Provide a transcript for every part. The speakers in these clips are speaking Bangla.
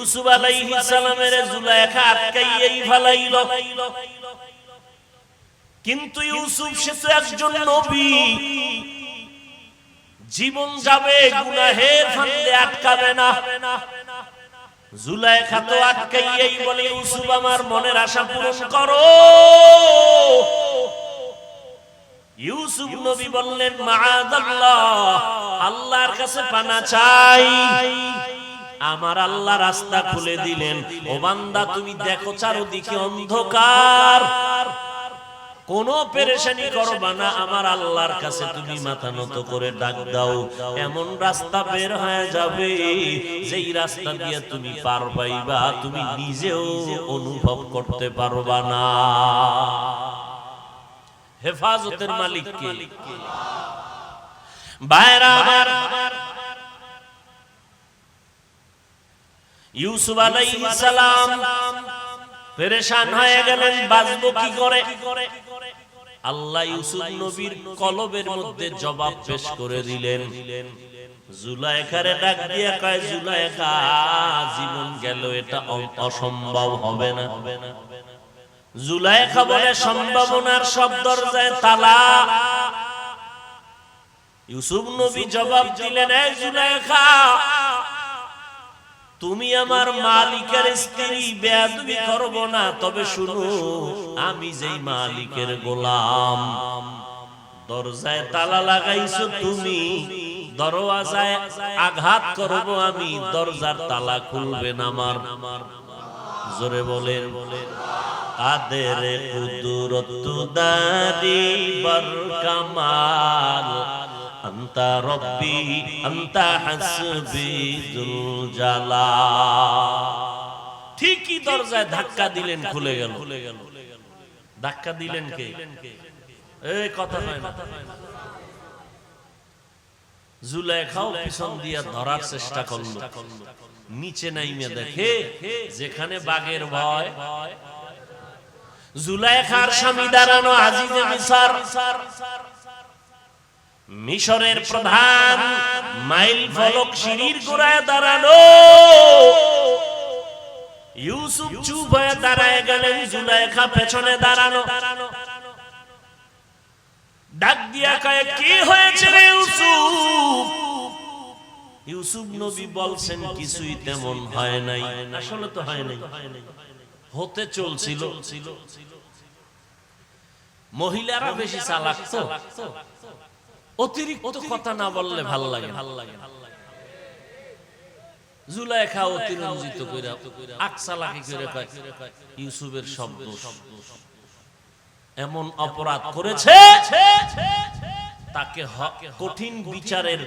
ইউসুফ আলাইহিস সালামের জুলাইখা আটকাইয়াই ফেলাইল। কিন্তু ইউসুফ সে তো একজন নবী, জীবন যাবে গুনাহের ফাঁদে আটকাবে না। জুলাইখা তো আটকাইয়াই বলে, ইউসুফ আমার মনের আশা পূরণ করো। ইউসুফ নবী বললেন মাআযাল্লাহ, আল্লাহর কাছে পানা চাই। আমার আল্লাহ রাস্তা খুলে দিলেন, ও বান্দা তুমি দেখো চারদিকে অন্ধকার, কোনো পেরেশানি করবা না, আমার আল্লাহর কাছে তুমি মাথা নত করে ডাক দাও, এমন রাস্তা বের হয়ে যাবে যেই রাস্তা দিয়ে তুমি পার পাইবা তুমি নিজেও অনুভব করতে পারবা না। হেফাজতের মালিক কে? ভাইরা আমার, ইউসুফ আলাইহিস সালাম পেরেশান হয়ে গেলেন, বাঁচবো কি করে। আল্লাহ ইউসুফ নবীর কলবের মধ্যে জবাব পেশ করে দিলেন। জুলাইখারে ডাক দিয়ে কয়, জুলাইখা জীবন গেল এটা অসম্ভব হবে না। জুলাইখা বলে, সম্ভাবনার সব দরজায় তালা। ইউসুফ নবী জবাব দিলেন, এই জুলাইখা তুমি আমার মালিকের স্ত্রী, বেয়াদবি করব না, তবে শুনো আমি যেই মালিকের গোলাম, দরজায় তালা লাগাইছো তুমি, দরওয়াজায় আঘাত করব আমি, দরজার তালা খুলবে না আমার। জোরে বলেন, কাদের কুদরত দারি বর কামাল, আন্তা রব্বি আন্তা হাসবি যুল জালাল। ঠিকই দরজায় ধাক্কা দিলেন, খুলে গেল। ধাক্কা দিলেন কে? এই কথা হয় না। জুলাইখাও পিছন দিয়া ধরার চেষ্টা করল, নিচে নাইমে দেখে যেখানে বাঘের ভয়। জুলাইখার স্বামী দাঁড়ানো আজিজে মিসর, মিশরের প্রধান, মাইল ফলক সিঁড়ির গোড়ায় দাঁড়ানো। ইউসুফ চুপ হয়ে দাঁড়ায় গেলেন, জুলাইখা পেছনে দাঁড়ানো। ডাক দিয়া কয়, কি হয়েছে রে ইউসুফ? ইউসুফ নবী বলছেন, কিছুই তেমন হয় নাই। আসলে তো হয় নাই, হতে চলছিল। মহিলারা বেশি চালাক তো, অতিরিক্ত কথা না বললে ভাল লাগে। জুলাইখা অতিরঞ্জিত কইরা আকসালাকি করে কয়, ইউসুফের শব্দ এমন অপরাধ করেছে তাকে কঠিন বিচারের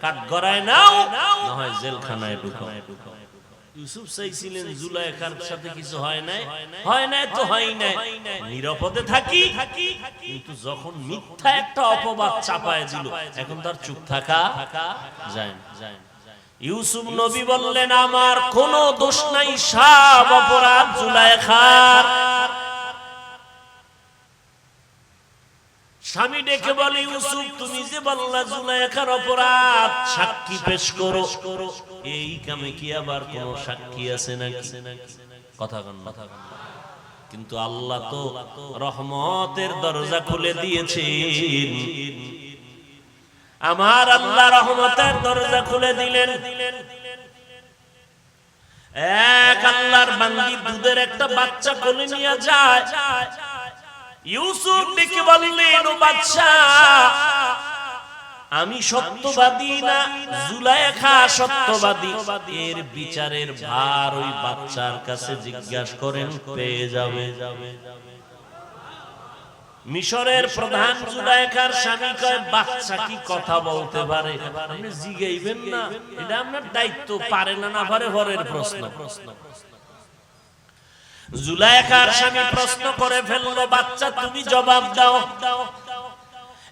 কাঠগড়ায় নাও, না হয় জেলখানায় ঢুকাও। ইউসুফ চাইছিলেন জুলাইখার সাথে কিছু হয় নাই, হয় নাই তো হয় নাই, নিরাপদে থাকি। কিন্তু যখন মিথ্যা একটা অপবাদ চাপায় দিল, এখন তার চুপ থাকা যায় না। ইউসুফ নবী বললেন, আমার কোনো দোষ নাই, সব অপরাধ জুলাইখার। স্বামী ডেকে বলে, ইউসুফ তুমি যে বললা জুলাইখার অপরাধ, সাক্ষী পেশ করো। এই কামে কি আবার কোন সাক্ষী আছে নাকি? কথা কন না। কিন্তু আল্লাহ তো রহমতের দরজা খুলে দিয়েছেন। আমার আল্লাহ রহমতের দরজা খুলে দিলেন। এক আল্লাহর বান্দি দুধের একটা বাচ্চা কোলে নিয়ে যায়। ইউসুফ ডেকে বললেন, ও বাচ্চা, আমি সত্যবাদী না জুলাইখা সত্যবাদী, এর বিচারের ভার ওই বাচ্চার কাছে জিজ্ঞাসা করেন, পেয়ে যাবে। মিশরের প্রধান জুলাইখার স্বামী কয়, বাচ্চা কি কথা বলতে পারে? আপনি জিগাইবেন না, এটা আপনার দায়িত্ব। পারে না না পারে হরের প্রশ্ন। জুলাইখার স্বামী প্রশ্ন করে ফেললো, বাচ্চা তুমি জবাব দাও।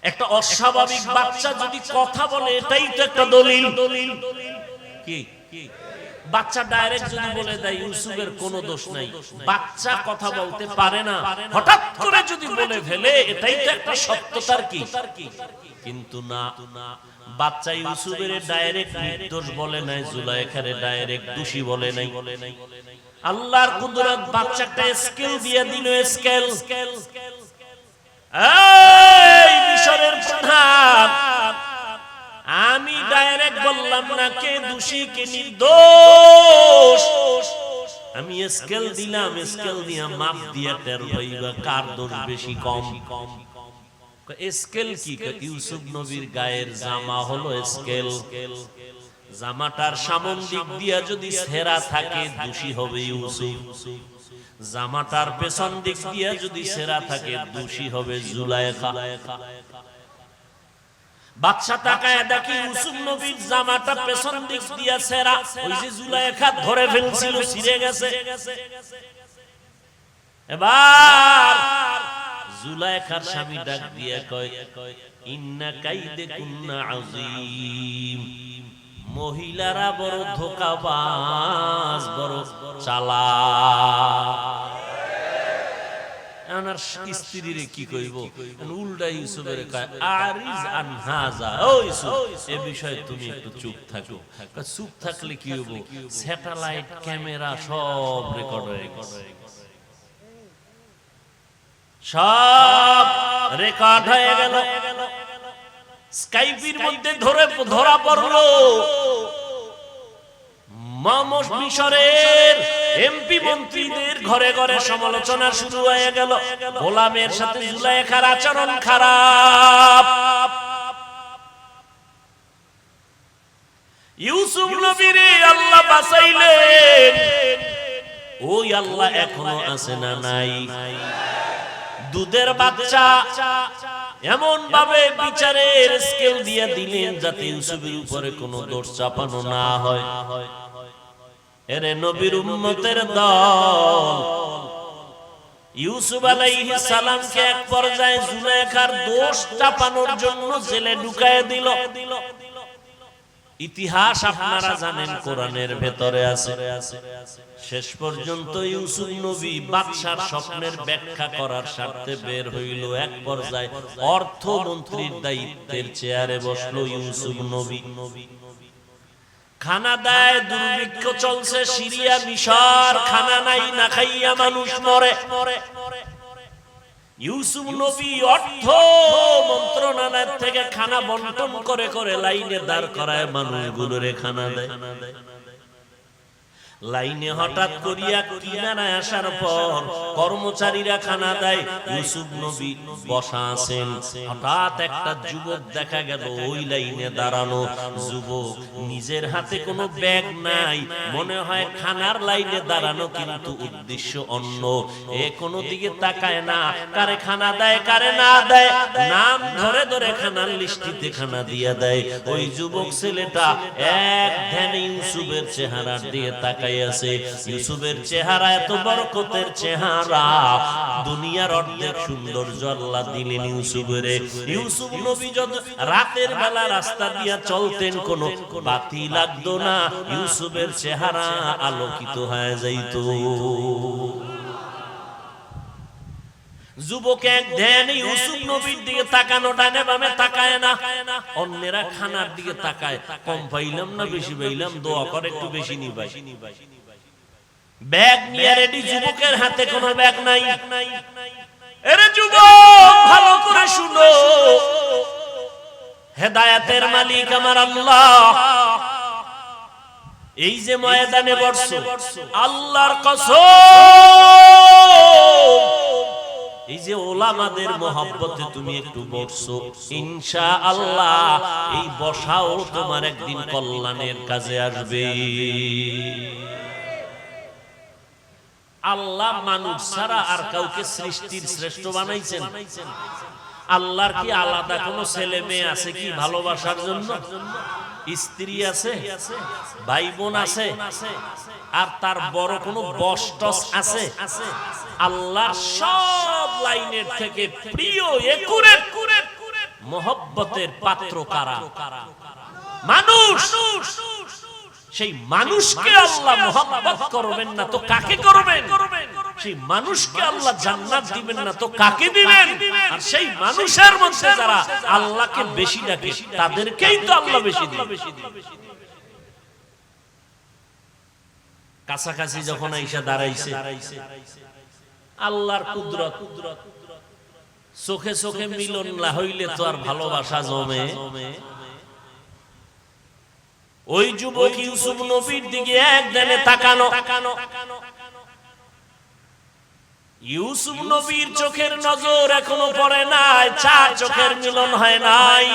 একটা অস্বাভাবিক বাচ্চা যদি কথা বলে, এটাই তো একটা দলিল। কি বাচ্চা ডাইরেক্ট যদি বলে দেয় ইউসুফের কোনো দোষ নাই, বাচ্চা কথা বলতে পারে না, হঠাৎ করে যদি বলে ফেলে এটাই তো একটা সত্যতার কি। কিন্তু না, বাচ্চা ইউসুফের ডাইরেক্ট নির্দোষ বলে নাই, জুলাইখারে ডাইরেক্ট দোষী বলে নাই। আল্লাহর কুদরত বাচ্চাটা স্কেল দিয়ে দিল, স্কেল। এই মিশরের প্রধান, আমি ডাইরেক্ট বললাম না কে দোষী কে নির্দোষ, আমি স্কেল দিলাম, স্কেল দিয়া মাপ দিয়া টের পাইবা কার দোষ বেশি কম। স্কেল কি? ইউসুফ নবীর গায়ের জামা হলো স্কেল। জামাটার সামন দিক দিয়া যদি ছেঁড়া থাকে দোষী হবে ইউসুফ, জামাটার পেছন দিক দিয়া যদি ছেঁড়া থাকে দোষী হবে জুলাইখা। বাদশা তাকায় দেখি ইউসুফ নবীর জামাটা পেছন দিক দিয়া ছেঁড়া, ওই যে জুলাইখা ধরে ফেলছিল ছিঁড়ে গেছে। এবার জুলাইখার স্বামী ডাক দিয়া কয়, ইন্না কাইদেকুন্না আযীম, মহিলারা বড় ধোঁকাবাজ, বড় চালাক। আমার স্ত্রীরে কি কইব, উল্টা ইউসুফের কয় আরিজ আন হাযা, ও ইউসুফ এই বিষয়ে তুমি একটু চুপ থাকো। চুপ থাকলে কি হইব, স্যাটেলাইট ক্যামেরা সব রেকর্ড হয়ে গেছে, সব রেকর্ড হয়ে গেল। স্কাইপের মধ্যে ধরা পড়লো মিশরের এমপি মন্ত্রীদের ঘরে ঘরে সমালোচনা শুরু হয়ে গেল, গোলামের সাথে জুলাইখার আচরণ খারাপ। ইউসুফ নবীরে আল্লাহ বাঁচাইলেন, ওই আল্লাহ এখনো আছে না নাই? দুধের বাচ্চা এমন ভাবে বিচারের স্কেল দিয়ে দিলেন যাতে ইউসুফের উপরে কোনো দোষ চাপানো না হয়। এরে নবীর উম্মতের দল, ইউসুফ আলাইহিস সালামকে এক পর্যায়ে জুলাইখার দোষ চাপানোর জন্য জেলে ঢুকায় দিল। ইতিহাস আপনারা জানেন, কোরআনের ভেতরে আছে। শেষ পর্যন্ত ইউসুফ নবী বাদশার স্বপ্নের ব্যাখ্যা করার স্বার্থে বের হইল। এক পর্যায়ে অর্থমন্ত্রীর দায়িত্বের চেয়ারে বসলো ইউসুফ নবী। খানা দেয়, দুর্ভিক্ষ চলছে সিরিয়া মিশর, খানা নাই, না খাইয়া মানুষ মরে। ইউসুফ নবী অর্থ মন্ত্রণালয় থেকে খানা বন্টন করে করে লাইনে দাঁড় করায় মানুষগুলোরে খানা দেয়। লাইনে হঠাৎ করিয়া কিনারায় আসার পর কর্মচারীরা খানা দেয়, ইউসুফ নবী বসা আছেন। হঠাৎ একটা যুবক দেখা গেল ওই লাইনে দাঁড়ানো। যুবক নিজের হাতে কোনো ব্যাগ নাই, মনে হয় খানার লাইনে দাঁড়ানো, কিন্তু উদ্দেশ্য অন্য। এ কোনো দিকে তাকায় না, কারে খানা দেয় কারে না দেয়, নাম ধরে ধরে খানার লিস্টিতে খানা দিয়ে দেয়। ওই যুবক ছেলেটা এক ধ্যানে ইউসুফের চেহারা দিয়ে তাকায় আছে। ইউসুফের চেহারা এত বরকতের চেহারা, দুনিয়ার অর্ধেক সৌন্দর্য আল্লাহ দিলেন ইউসুফের। ইউসুফ নবী যত রাতের বেলা রাস্তা দিয়া চলতেন, কোনো বাতি লাগতো না, ইউসুফের চেহারা আলোকিত হয়ে যাইত। যুবক এক ধ্যানে ইউসুফ নবীর দিকে তাকানো, ডানে বামে তাকায় না। অন্যেরা খানার দিকে তাকায়, কম পাইলাম না বেশি পাইলাম, দোয়া করে একটু বেশি নিবাই। ব্যাগ নিয়ে রেডি, যুবকের হাতে কোনো ব্যাগ নাই। এরে যুবক ভালো করে শুনো, হেদায়েতের মালিক আমার আল্লাহ। এই যে ময়দানে বসছো, আল্লাহর কসম, এই যে ওলামাদের মহব্বতে তুমি একটু বসছো, ইনশাআল্লাহ এই বসাও তোমার একদিন কল্যাণের কাজে আসবে। আল্লাহ মানুষ ছাড়া আর কাউকে সৃষ্টির শ্রেষ্ঠ বানাইছেন? আল্লাহর কি আলাদা কোনো ছেলে মেয়ে আছে কি ভালোবাসার জন্য? স্ত্রী আছে, ভাই বোন আছে, আর তার বড় কোনো বস টস আছে? আল্লাহ সব লাইনের থেকে প্রিয় একুরেট মহব্বতের পাত্র কারা? মানুষ। সেই মানুষকে আল্লাহ মোহাব্বত করবেন না তো কাকে করবেন? সেই মানুষকে আল্লাহ জান্নাত দিবেন না তো কাকে দিবেন? আর সেই মানুষের মধ্যে যারা আল্লাহকে বেশি ডাকে তাদেরকেই তো আল্লাহ বেশি দিবেন। কাছাকাছি যখন আইসা দাঁড়াইছে আল্লাহর কুদরত, চোখে চোখে মিলন না হইলে তো আর ভালোবাসা জমে। ওই যুবক ইউসুফ নবীর দিকে একদিনে তাকানো, ইউসুফ নবীর চোখের নজর এখনো পড়ে নাই, চার চোখের মিলন হয় নাই।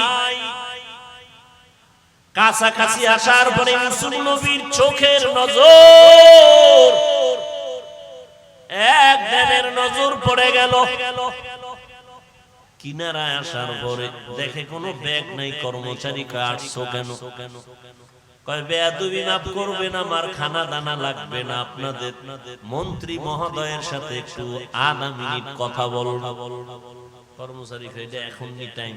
কাছাকাছি আসার পরে ইউসুফ নবীর চোখের নজর একদিনের নজর পড়ে গেল। কিনারায় আসার পরে দেখে কোনো ব্যাগ নাই। কর্মচারী আসছো কেন? কয় বেয়াদবি মাফ করবেন, আমার খানা দানা লাগবে না, আপনাদের মন্ত্রী মহোদয়ের সাথে একটু আধা মিনিট কথা বলবো। কর্মচারী কইলে এখন নি টাইম,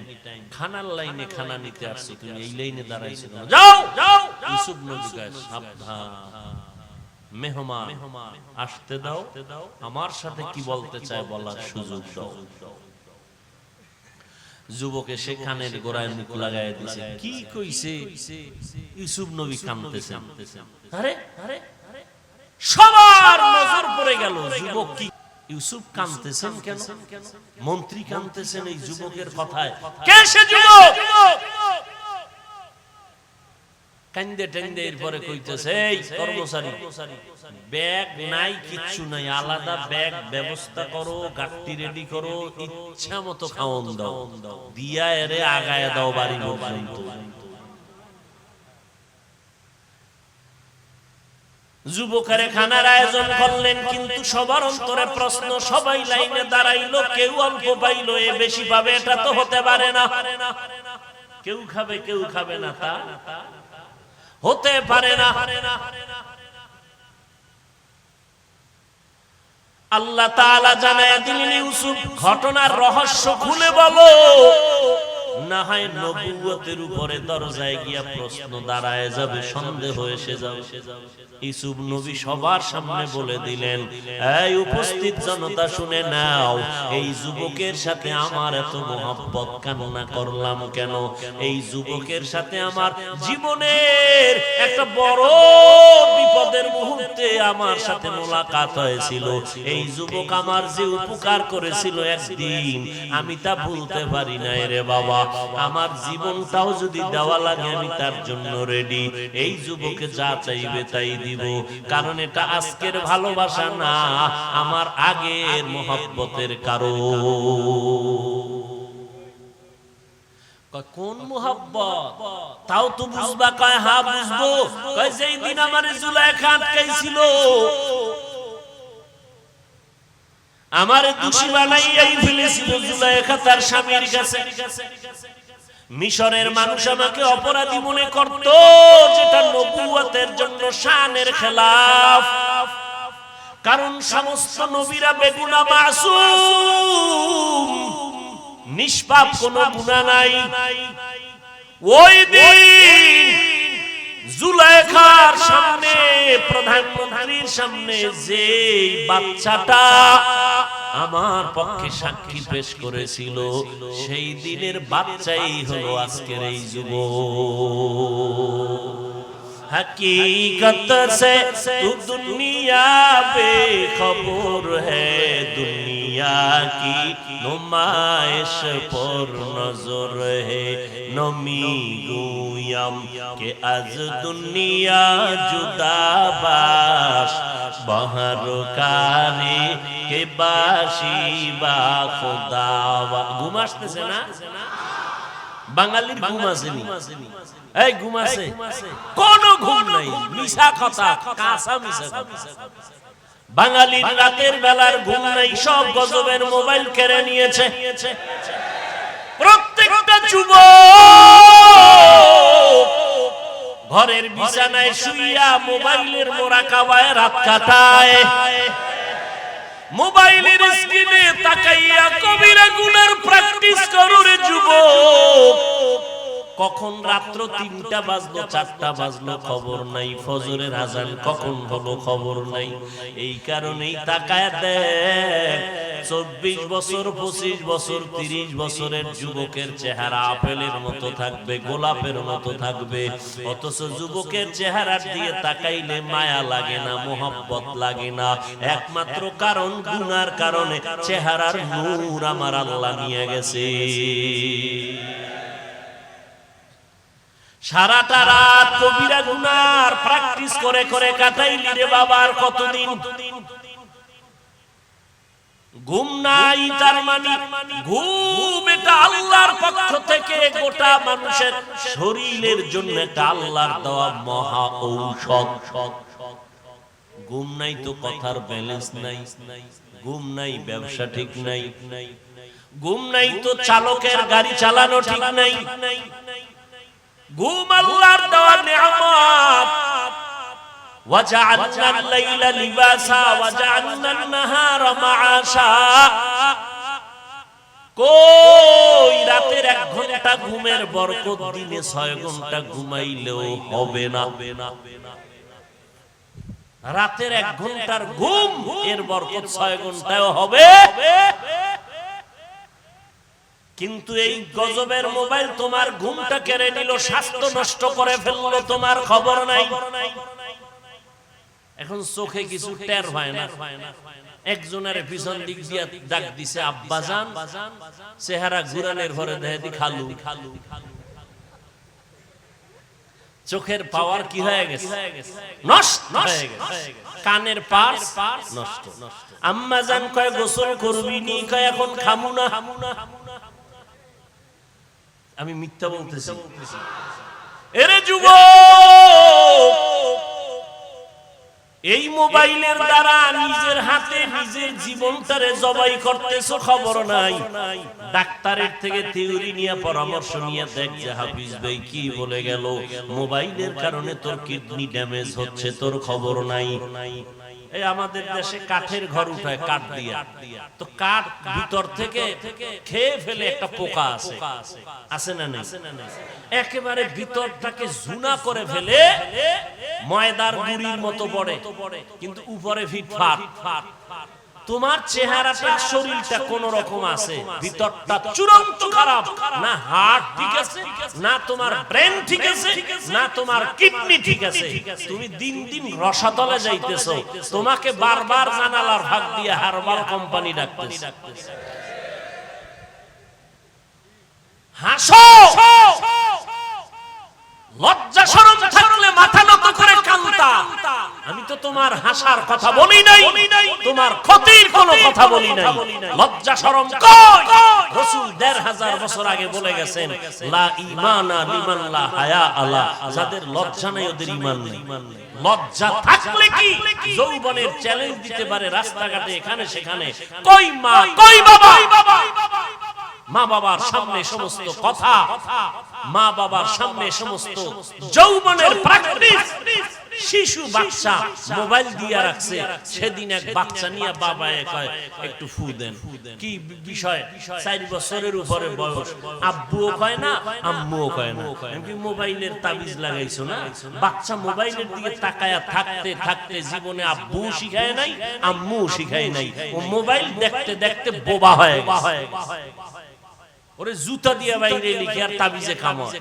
খানার লাইনে খানা নিতে আসছো, তুমি এই লাইনে দাঁড়াইছো কেন? যাও যাও। ইউসুফ নবী কয় সাবধান, মেহমান আসতে দাও, আমার সাথে কি বলতে চায় বলার সুযোগ দাও। যুবকে সে কানের গোড়ায় মুখ লাগায় দিছে। কি কইছে? ইউসুফ নবী কাঁদতেছেন। আরে আরে সবার নজর পড়ে গেল যুবক কি ইউসুফ কাঁদতেছেন কেন? মন্ত্রী কাঁদতেছেন এই যুবকের কথায়। কে সে যুবক? কান্দে টান্দে এরপরে কইতেছে, এই কর্মচারী, ব্যাগ নাই, কিচ্ছু নাই, আলাদা ব্যাগ ব্যবস্থা করো, গাড়ি রেডি করো, ইচ্ছা মতো খাওন দাও, দিয়া এরে আগায় দাও বাড়ি পর্যন্ত। যুবকেরে খানার আয়োজন করলেন, কিন্তু সবার অন্তরে প্রশ্ন, সবাই লাইনে দাঁড়াইলো, কেউ অল্প পাইলো, এ বেশি পাবে, এটা তো হতে পারে না। কেউ খাবে কেউ খাবে না, তা হতে পারে না। আল্লাহ তাআলা জানায় দিলেন, ইউসুফ ঘটনার রহস্য খুলে বলো, না হয় নবুয়তের উপরে দরজায় গিয়া প্রশ্ন দাঁড়ায় যাবে, সন্দেহ এসে যাবে। ইউসুফ নবী সবার সামনে বলে দিলেন, এই উপস্থিত জনতা শুনে নাও, এই যুবকের সাথে আমার এত মহব্বত কামনা করলাম কেন? এই যুবকের সাথে আমার জীবনের একটা বড় বিপদের মুহূর্তে আমার সাথে মোলাকাত হয়েছিল। এই যুবক আমার যে উপকার করেছিল একদিন, আমি তা ভুলতে পারি না রে বাবা। আমার জীবনটাও যদি দেওয়া লাগে আমি তার জন্য রেডি। এই যুবকে যা চাইবে তাই দিব, কারণ এটা আজকের ভালোবাসা না, আমার আগের মোহব্বতের কারণ। কোন মোহব্বত? তাও তো বুঝবা। কয় হ্যাঁ বুঝবো। কয় যেই দিন আমার জুলাইখা আটকাইছিল, আমারে দোষী বানাইয়াই ফেলেছিল জুলাইখা তার স্বামীর কাছে। মিশরের মানুষ আমাকে অপরাধী মনে করত, যেটা নবুয়তের জন্য শানের খেলাফ। কারণ সমস্ত নবীরা বেগুনা মাসুম, নিষ্পাপ, কোনো গুনাহ নাই। ওই দিন জুলাইখার সামনে, প্রধানমন্ত্রীর সামনে যে বাচ্চাটা আমার পক্ষে সাক্ষী পেশ করেছিল, সেই দিনের বাচ্চাই হলো আজকের এই যুবক। हकीकत से तू दुनिया बेखबर है, दुनिया की नुमाइश पर नजर है। नमी गुयम के आज दुनिया जुदा बाश, बहर काने के बाशी बा खुदावा। घुम আসতেছে না? বাঙালির ঘুম আসেনি। এই ঘুম আছে? কোন ঘুম নাই, মিছা কথা, কাঁচা মিছা কথা। বাঙালির রাতের বেলার ঘুম নাই, সব গজবের মোবাইল কেড়ে নিয়েছে। প্রত্যেকটা যুবক ঘরের বিছানায় শুইয়া মোবাইলের মোরাকাবায় রাত কাটায়। মোবাইলের স্ক্রিনে তাকাইয়া কবিরা গুনার প্র্যাকটিস করো রে যুবক। কখন রাত্র 3টা বাজলো 4টা বাজলো খবর নাই, ফজরের আজান কখন হলো খবর নাই। এই কারণেই তাকায় দেখ 24 বছর 25 বছর 30 বছরের যুবকের চেহারা আপেলের মতো থাকবে, গোলাপের মতো থাকবে, অথচ যুবকের চেহারা দিয়ে তাকাইলে মায়া লাগে না, মোহাব্বত লাগে না। একমাত্র কারণ গুনার কারণে চেহারার নূর আমার আল্লাহ নিয়ে গেছে। সারাটা রাত কবিরা গুনার প্র্যাকটিস করে করে কাটাইলি রে বাবা, আর কতদিন? ঘুম নাই, তার মানে ঘুম এটা আল্লাহর পক্ষ থেকে গোটা মানুষের শরীরের জন্য একটা আল্লাহর দেওয়া মহা ঔষধ। ঘুম নাই তো কথার ব্যালেন্স নাই, ঘুম নাই ব্যবসা ঠিক নাই, ঘুম নাই তো চালকের গাড়ি চালানো ঠিক নাই। ঘুম আল্লাহর দেওয়া নিয়ামত। وجعلنا الليل لباسا وجعلنا النهار معاشا। কই রাতের 1 ঘন্টা ঘুমের বরকত দিনে 6 ঘন্টা ঘুমাইলেও হবে না। রাতের 1 ঘন্টার ঘুম এর বরকত 6 ঘন্টাও হবে। কিন্তু এই গজবের মোবাইল তোমার ঘুমটা কেড়ে নিল, স্বাস্থ্য নষ্ট করে ফেললো, তোমার খবর নাই। এখন চোখে কিছু টের হয় না। একজনের পিছন দিক দিয়ে ডাক দিছে আব্বাজান, চেহারা ঘুরানের ঘরে দেহে দি খালু। চোখের পাওয়ার কি হয়ে গেছে? নষ্ট হয়ে গেছে। কানের পার্স নষ্ট। আম্মাজান কয় গোসল করবি নি? কয় এখন খামু না। আমি মিথ্যা বলতেছি? এরে যুবক, এই মোবাইলের দ্বারা নিজের হাতে নিজের জীবনটারে জবাই করতেছো, খবর নাই। ডাক্তারের থেকে থিওরি নিয়ে পরামর্শ নিয়ে দেখ যে হাফিজ ভাই কি বলে গেল, মোবাইলের কারণে তোর কিডনি ড্যামেজ হচ্ছে, তোর খবর নাই। এই আমাদের দেশে কাঠের ঘর উঠায় কাঠ দিয়া, তো কাঠ ভিতর থেকে খেয়ে ফেলে একটা পোকা আছে, আছে না নাই? একেবারে ভিতরটাকে জুনা করে ফেলে, ময়দার গুড়ির মতো পড়ে, কিন্তু উপরে ফিটফাট। তোমার চেহারাটা শরীরটা কোন রকম আছে, ভিতরটা চূড়ান্ত খারাপ। না হার্ট ঠিক আছে, না তোমার ব্রেন ঠিক আছে, না তোমার কিডনি ঠিক আছে। তুমি দিন দিন রসাতলে যাইতেছো। তোমাকে বারবার জানালার ভাগ দিয়ে হারবাল কোম্পানি ডাকতেছে। হাসো, লজ্জা শরম থাকলে মাথা নত করে কান্তা। আমি তো তোমার হাসার কথা বলি নাই, তোমার ক্ষতির কোনো কথা বলি নাই। লজ্জা শরম কই? রাসূল ১৫০০ বছর আগে বলে গেছেন, লা ঈমানা লিমান লা হায়া আলা। যাদের লজ্জা নাই ওদের ঈমান নেই। লজ্জা থাকলে কি যৌবনের চ্যালেঞ্জ দিতে পারে রাস্তাঘাটে, এখানে সেখানে। কই মা, কই বাবা? মা বাবার সামনে সমস্ত কথা, মা বাবার সামনে সমস্ত যৌবনের প্র্যাকটিস। শিশু বাচ্চা মোবাইল দিয়ে রাখছে। সেদিন এক বাচ্চা নিয়ে বাবা কয় একটু ফু দেন। কি বিষয়? 4 বছরের উপরে বয়স। আব্বুও কয় না, আম্মুও কয় না। এমনি মোবাইলের তাবিজ লাগাইছো না? বাচ্চা মোবাইলের দিকে তাকায়া থাকতে থাকতে জীবনে আব্বুও শিখায় নাই, আম্মুও শিখায় নাই। ও মোবাইল দেখতে দেখতে বোবা হয়ে গেছে। ওরে জুতা দিয়ে বাইরে লিখে আর তাবিজে কামড়।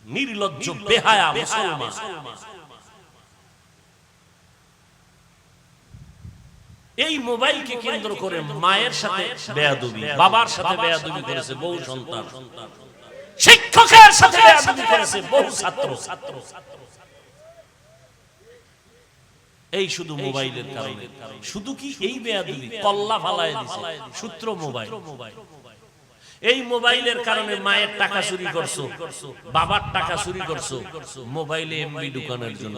নির্লজ্জ বেহায়া মুসলমান। এই মোবাইলকে কেন্দ্র করে মায়ের সাথে বেয়াদবি, বাবার সাথে বেয়াদবি করেছে বহু সন্তান, শিক্ষকের সাথে বেয়াদবি করেছে বহু ছাত্র। এই শুধু মোবাইলের কারণে। শুধু কি এই বেয়াদবি কল্লা ফালায় দিছে, সূত্র মোবাইল। এই মোবাইলের কারণে মায়ের টাকা চুরি করছো, বাবার টাকা চুরি করছো, মোবাইলে এমবি ঢুকানোর জন্য।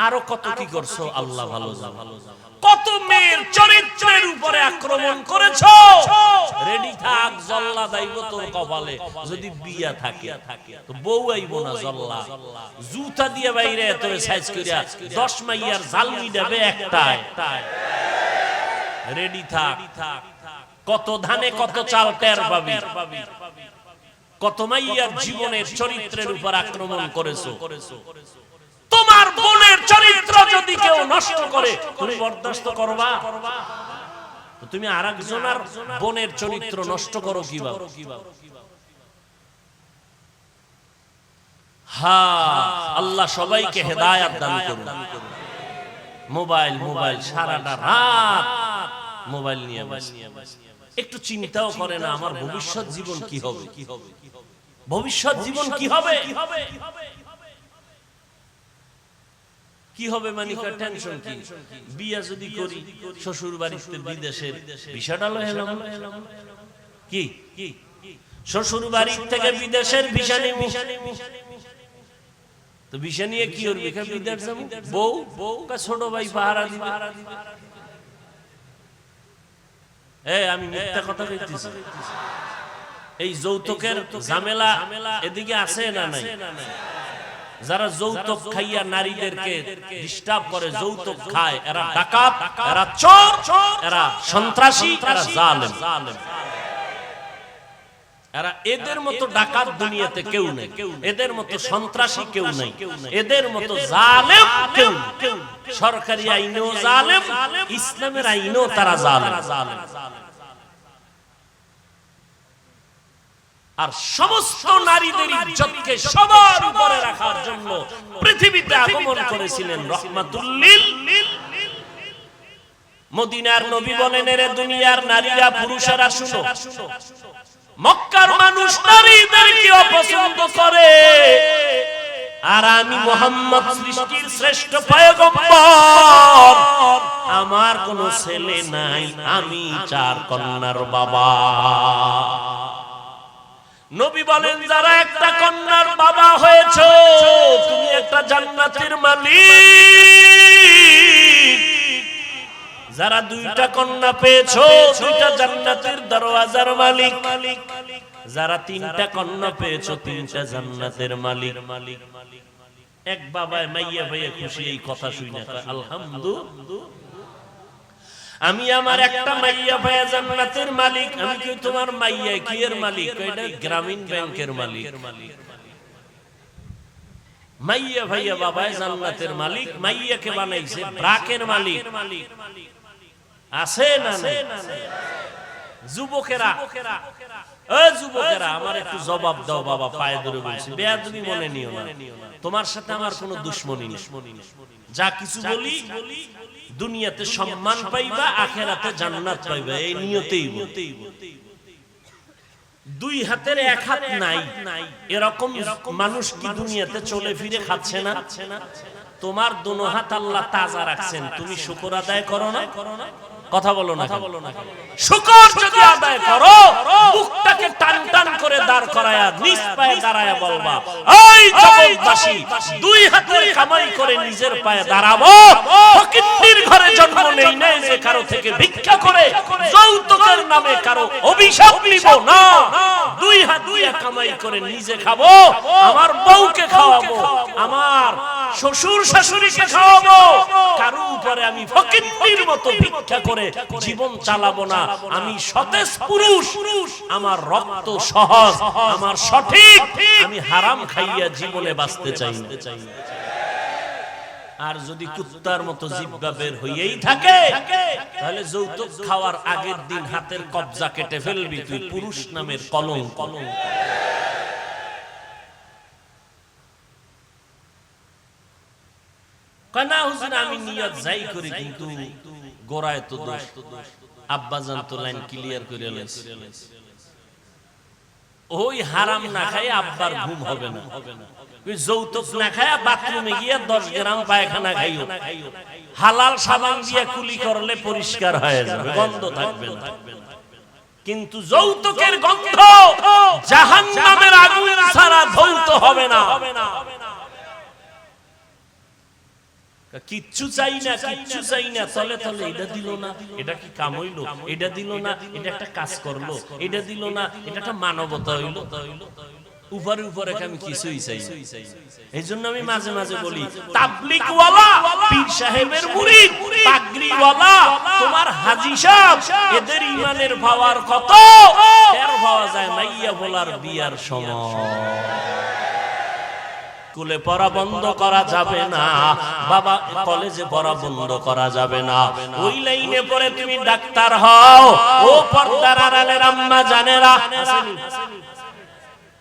আরো কত কি করছো আল্লাহ ভালো জানে। কত মেয়ের চরিত্রের উপরে আক্রমণ করেছো। রেডি থাক, জল্লা দাইব তোর কপালে। যদি বিয়া থাকে তো বউ আইব না, জল্লা জুতা দিয়ে বাইরে তোরে সাইজ করিয়া 10 মাইয়ার জালমি দেবে একটাই। রেডি থাক, কত ধানে কত চাল টের পাবি। কত মাইয়ার জীবনের চরিত্রের উপর আক্রমণ করেছো। তোমার বোনের চরিত্র যদি কেউ নষ্ট করে তুমি বরদাস্ত করবা? তুমি আরেকজনের বোনের চরিত্র নষ্ট করো কিভাবে? আল্লাহ সবাইকে হেদায়েত দান করুন। মোবাইল মোবাইল সারাটা রাত মোবাইল নিয়ে একটু চিন্তাও করে না আমার ভবিষ্যৎ জীবন কি হবে, ভবিষ্যৎ জীবন কি হবে, কি হবে মানে টেনশন কি? বিয়া যদি করি শ্বশুর বাড়িতে বিদেশের ভিসাটা লয়ে এলাম, কি শ্বশুর বাড়ি থেকে বিদেশের ভিসা নিব, তো ভিসা নিয়ে কি করবে? বিদেশ যাব, বউ বউ ছোট ভাই পাহারা দিবে। আমি মিথ্যা কথা কইতেছি? এই যৌতুকের ঝামেলা এদিকে আছে না নাই? যারা যৌতুক খাইয়া নারীদেরকে ডিস্টার্ব করে, যৌতুক খায়, এরা ডাকাত, এরা চোর, এরা সন্ত্রাসী, এরা জালেম। এরা এদের মতো ডাকাত দুনিয়াতে কেউ নেই, এদের মতো সন্ত্রাসী কেউ নেই, এদের মতো জালেম কেউ নেই। সরকারি আইনেও জালেম, ইসলামের আইনেও তারা জালেম। আর সমস্ত নারীদের ইজ্জতকে সবার উপরে রাখার জন্য পৃথিবীতে আগমন করেছিলেন রাহমাতুল লিল। মদিনার নবী বলেন, এর দুনিয়ার নারীরা পুরুষেরা শুনো, মক্কার মানুষ নারীদেরকে অপছন্দ করে, আর আমি মুহাম্মদ সৃষ্টির শ্রেষ্ঠ পয়গম্বর, আমার কোনো ছেলে নাই, আমি 4 কন্যার বাবা। নবী বলেন, যারা একটা কন্যার বাবা হয়েছো তুমি একটা জান্নাতের মালিক, যারা 2টা কন্যা পেয়েছো 2টা জান্নাতের দরওয়াজার মালিক, যারা 3টা কন্যা পেয়েছো 3টা জান্নাতের মালিক। এক বাবায় মাইয়া ভাইয়া খুশি এই কথা শুনে আলহামদুলিল্লাহ, আমি আমার একটা মাইয়া ভাইয়া জান্নাতের মালিক। আমি কি তোমার মাইয়া কি এর মালিক? এটা গ্রামীণ ব্যাংকের মালিক। মাইয়া ভাইয়া বাবায় জান্নাতের মালিক, মাইয়াকে বানাইছে ব্রাকের মালিক। আছে না? যুবকেরা, ও যুবকেরা আমার একটু জবাব দাও বাবা, পায়ে ধরে বলছি, বেয়াদবি মনে নিও না, তোমার সাথে আমার কোনো দুশমনি নেই। যা কিছু বলি দুনিয়াতে সম্মান পাইবা, আখেরাতে জান্নাত পাইবা, এই নিয়তেই বলি। 2 হাতের 1 হাত নাই এরকম মানুষ কি দুনিয়াতে চলে ফিরে খাচ্ছে না? তোমার 2 হাত আল্লাহ তাজা রাখছেন, তুমি শুকর আদায় করো না? কথা বলো না, শুকর যদি আদায় করো, বুকটাকে টান টান করে দাঁড় করায়া নিজ পায়ে দাঁড়ায়া বলবা, এই জগৎবাসী 2 হাতের কামাই করে নিজের পায়ে দাঁড়াবো। ফকিন্নির ঘরে জন্ম নেই নাই যে কারো থেকে ভিক্ষা করে যৌতুকের নামে কারো অভিশাপ নিব না। 2 হাত দিয়ে কামাই করে নিজে খাবো, আমার বউকে খাওয়াবো, আমার শ্বশুর শাশুড়িকে খাওয়াবো, কারো উপরে আমি ফকিন্নির মতো ভিক্ষা করে জীবন চালাবো না। আমি সতেজ পুরুষ, আমার রক্ত সহজ, আমার সঠিক, আমি হারাম খাইয়া জীবনে বাঁচতে চাই। আর যদি কুত্তার মতো জিহ্বা বের হইয়াই থাকে, তাহলে যৌতুক খাওয়ার আগের দিন হাতের কবজা কেটে ফেলবি, তুই পুরুষ নামের কলঙ্ক। কানা হুজুর আমি নিয়ত যাই করি, কিন্তু গোড়ায় তো দোষ। আব্বাজান তো লাইন ক্লিয়ার করে লাইছে, ওই হারাম না খায় আব্বার ঘুম হবে না, যৌতুক না খায় বাথরুমে গিয়ে 10 গ্রাম পায়খানা খাইও, হালাল সাবান দিয়ে কুলি করলে পরিষ্কার হয়ে যাবে, গন্ধ থাকবে না। কিন্তু যৌতুকের গন্ধ জাহান্নামের আগুন ছাড়া ধৌত হবে না। কিচ্ছু চাই না, কিচ্ছু চাই না, তলে তলে এটা দিল না, এটা কি কাম হইলো, এটা দিল না, এটা একটা কাজ করলো, এটা দিল না, এটা একটা মানবতা হইলো, উপরে উপরে আমি কিছুই চাই। এই জন্য আমি মাঝে মাঝে বলি, তাবলীগওয়ালা পীর সাহেবের মুরিদ পাগড়ি পাগড়িওয়ালা তোমার হাজী সাহেব এদের ইমানের পাওয়ার কত টের পাওয়া যায় মাইয়া বলার বিয়ার সময়। স্কুলে পড়া বন্ধ করা যাবে না বাবা, কলেজে পড়া বন্ধ করা যাবে না। ওই লাইনে পড়ে তুমি ডাক্তার হও। ও পর্দার আড়ালের আম্মা জানেরা,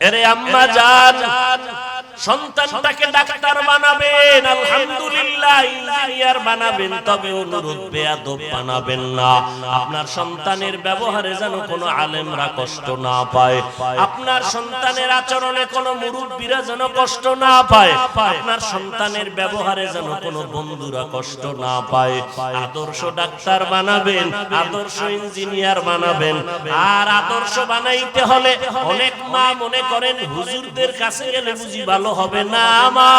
এরে আম্মা জান, সন্তানটাকে ডাক্তার বানাবেন, আলহামদুলিল্লাহ ইঞ্জিনিয়ার বানাবেন, তবে অনুরোধ বেয়াদব বানাবেন না। আপনার সন্তানের ব্যবহারে যেন কোনো আলেমরা কষ্ট না পায়, আপনার সন্তানের আচরণে কোনো মুরব্বীরা যেন কষ্ট না পায়, আপনার সন্তানের ব্যবহারে যেন কোনো বন্ধুরা কষ্ট না পায়। আদর্শ ডাক্তার বানাবেন, আদর্শ ইঞ্জিনিয়ার বানাবেন। আর আদর্শ বানাইতে হলে অনেক মা মনে করেন হুজুরদের কাছে গেলে বুঝি ভালো হবে না। মা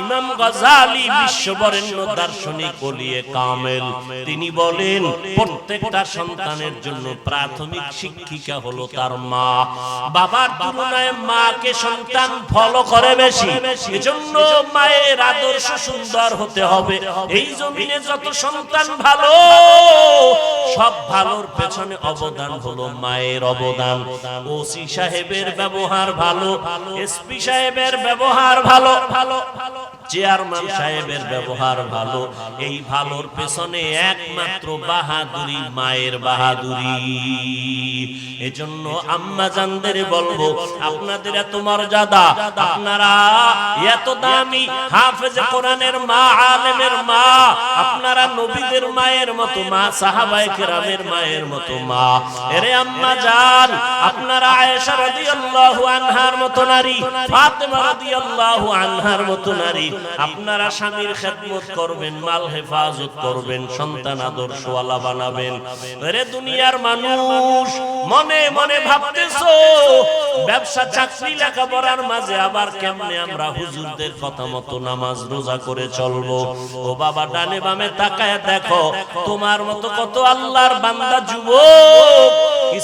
ইমাম গাজ্জালী বিশ্ববরেণ্য দার্শনিক ওলিয়ে কামেল, তিনি বলেন প্রত্যেকটা সন্তানের জন্য প্রাথমিক শিক্ষিকা হলো তার মা। বাবার তুলনায় মাকে সন্তান ফলো করে বেশি, এজন্য মায়ের আদর্শ সুন্দর হতে হবে। এই জমিনে যত সন্তান ভালো, সব ভালোর পেছনে অবদান হলো মায়ের অবদান। ওসি সাহেবের ব্যবহার ভালো, এসপি সাহেবের ব্যবহার ভালো, চেয়ারম্যান সাহেবের ব্যবহার ভালো, এই ভালোর পেছনে একমাত্র বাহাদুরি মায়ের বাহাদুরি। এজন্য আম্মা জানদের বলবো, আপনাদের এত মর্যাদা, আপনারা এত দামি, হাফেজে কোরআনের মা, আলেমের মা, আপনারা নবীদের মায়ের মতো মা, সাহাবায়ে কেরামের মায়ের মতো মা। এরে আম্মা জান, আপনারা আয়েশা রাদিয়াল্লাহু আনহার মতো নারী, ফাতেমা রাদিয়াল্লাহু আনহার মতো নারী। আপনারা স্বামীর খেদমত করবেন, মাল হেফাজত করবেন, সন্তান আদর্শওয়ালা বানাবেন। এরে দুনিয়ার মানুষ মনে মনে ভাবতেছো ব্যবসা চাকরি লেখাপড়ার মাঝে আবার কেমনে আমরা হুজুরদের কথা মতো নামাজ রোজা করে চলবো। ও বাবা, ডানে বামে তাকায় দেখো, তোমার মতো কত আল্লাহর বান্দা যুবক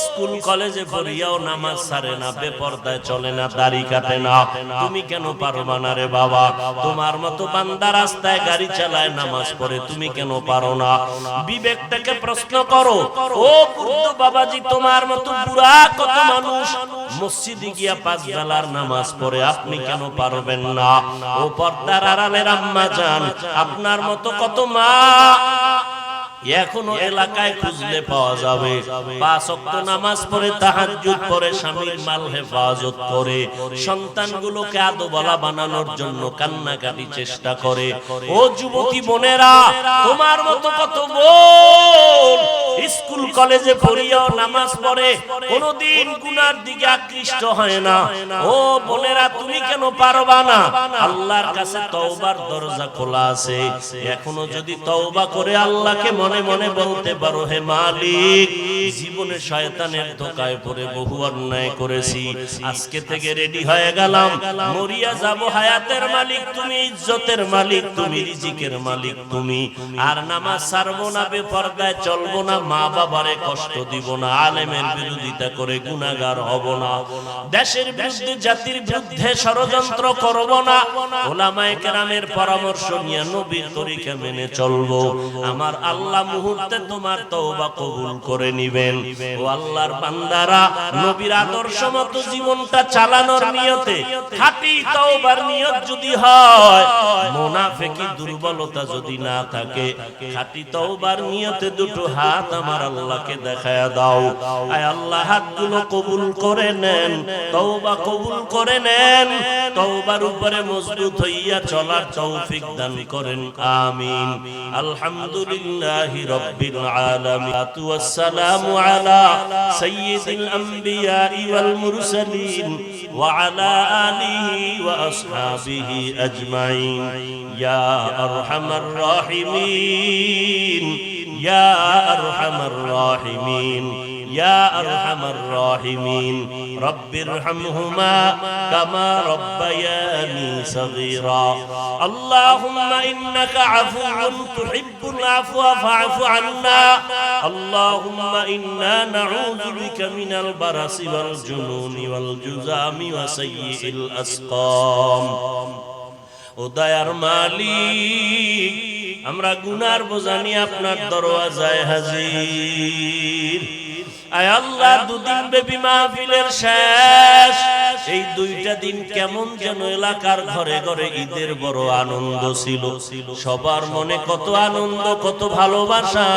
স্কুল কলেজে পড়িয়াও নামাজ ছাড়ে না, বেপরদায় চলে না, দাড়ি কাটে না। তুমি কেন পারবা না রে বাবা? তোমার মতো বান্দা রাস্তায় গাড়ি চালায়, নামাজ পড়ে, তুমি কেন পারো না? বিবেকটাকে প্রশ্ন করো। ও বুদ্ধ বাবাজি, তোমার মতো বুড়া কত মানুষ মসজিদে গিয়া 5 বেলার নামাজ পড়ে, আপনি কেন পারবেন না? ও পর্দার আড়ালের আম্মা জান, আপনার মতো কত মা এখনো এলাকায় খুঁজলে পাওয়া যাবে, 5 ওয়াক্ত নামাজ পড়ে, তাহাজ্জুদ পড়ে, স্বামীর মাল হেফাজত করে, সন্তানগুলোকে আদোওয়ালা বানানোর জন্য কান্নাকাটি চেষ্টা করে। ও যুবতী বোনেরা, তোমার মতো কত বোন স্কুল কলেজে পড়িয়াও নামাজ পড়ে, কোনদিন গুনার দিকে আকৃষ্ট হয় না। ও বোনেরা, তুমি কেন পারবা না? আল্লাহর কাছে তওবার দরজা খোলা আছে। এখনো যদি তওবা করে আল্লাহকে মনে মনে বলতে পারো, হে মালিক, জীবনে শয়তানের ধোঁকায় পড়ে বহু অন্যায় করেছি, আজকে থেকে রেডি হয়ে গেলাম, মরিয়া যাব, হায়াতের মালিক তুমি, ইজ্জতের মালিক তুমি, রিজিকের মালিক তুমি। আর নামাজ ছাড়বো না, বেপরদায় চলবো না, মা বাবারে কষ্ট দিব না, আলেমের বিরোধিতা করে গুনাহগার হব না, দেশের বিরুদ্ধে, জাতির বিরুদ্ধে ষড়যন্ত্র করব না, উলামায়ে কেরামের পরামর্শ নিয়ে নবীর তরিকা মেনে চলবো। আমার আল্লাহ মুহূর্তে তোমার তওবা কবুল করে নিবেন। ও আল্লাহর বান্দারা, নবীর আদর্শ মতো জীবনটা চালানোর নিয়তে, খাঁটি তওবার নিয়ত যদি হয়, মুনাফিকি দুর্বলতা যদি না থাকে, খাঁটি তওবার নিয়তে দুটো হাত আমার আল্লাহকে দেখায়া দাও। আয় আল্লাহ, হাতগুলো কবুল করে নেন, তওবা কবুল করে নেন, তওবার উপরে মজবুত হইয়া চলার তৌফিক দান করেন, আমিন। আলহামদুলিল্লাহি রাব্বিল আলামিন, ওয়াসসালামু আলা সাইয়্যিদিল আমবিয়া ওয়াল মুরসালিন ওয়া আলা আলিহি ওয়া আসহাবিহি আজমাইন। ইয়া আরহামার রাহিমিন, ইয়া আরহামার রাহিমিন, ইয়া আরহামার রাহিমিন। রব্বিরহামহুমা কামা রব্বায়ানি সগীরা। আল্লাহুম্মা ইন্নাকা আফুউন তুহিব্বুল আফওয়া ফা'ফু আন্না। আল্লাহুম্মা ইন্না নাউযু বিকা মিনাল বারাসি ওয়াল জুনুনি ওয়াল জুযামি ওয়া সাইয়্যিল আসকাম। ও দয়ার মালিক, আমরা গুনার বোঝা নিয়ে আপনার দরওয়াজায় হাজির। আয় আল্লাহ, দুদিন ব্যাপী মাহফিলের শেষ, এই দুইটা দিন কেমন যেন এলাকার ঘরে ঘরে ঈদের বড় আনন্দ ছিল। সবার মনে কত আনন্দ, কত ভালোবাসা।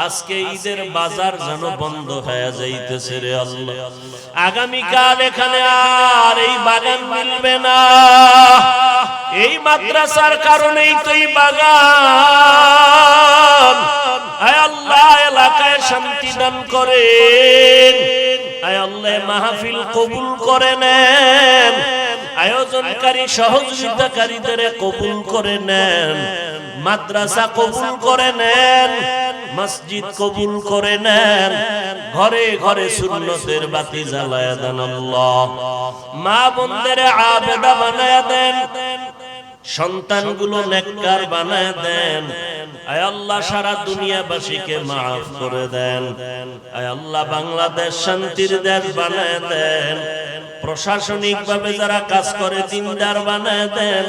আজকে ঈদের বাজার যেন বন্ধ হয়ে যাইতেছে রে আল্লাহ। আগামীকাল এখানে আর এই বাগান মিলবে না। এই মাদ্রাসার কারণেই তো এই বাগান। আয় আল্লাহ, এলাকায় শান্তি দান করেন। আয় আল্লাহ, মাহফিল কবুল করে নেন। আয়োজনকারী সহযোগিতাকারীদের কবুল করে নেন। মাদ্রাসা কবুল করে নেন, মসজিদ কবুল করে নেন। ঘরে ঘরে সুন্নতের বাতি জ্বালায়া দেন আল্লাহ। মা বোনদের আবেদা বানায়া দেন, সন্তানগুলো নেককার বানায় দেন। আয় আল্লাহ, সারা দুনিয়াবাসীকে মাফ করে দেন। আয় আল্লাহ, বাংলাদেশ শান্তির দেশ বানায় দেন। প্রশাসনিক ভাবে যারা কাজ করে দিনদার বানায় দেন।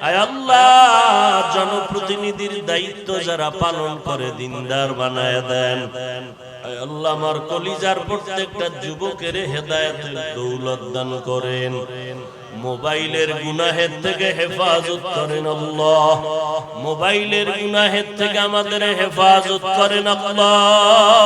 আয় আল্লাহ, জনপ্রতিনিধির দায়িত্ব যারা পালন করে দিনদার বানায় দেন। আয় আল্লাহ, আমার কলিজার প্রত্যেকটা যুবকের হেদায়েতের দৌলত দান করেন। মোবাইলের গুনাহের থেকে হেফাজত করেন আল্লাহ। মোবাইলের গুনাহের থেকে আমাদের হেফাজত করেন আল্লাহ।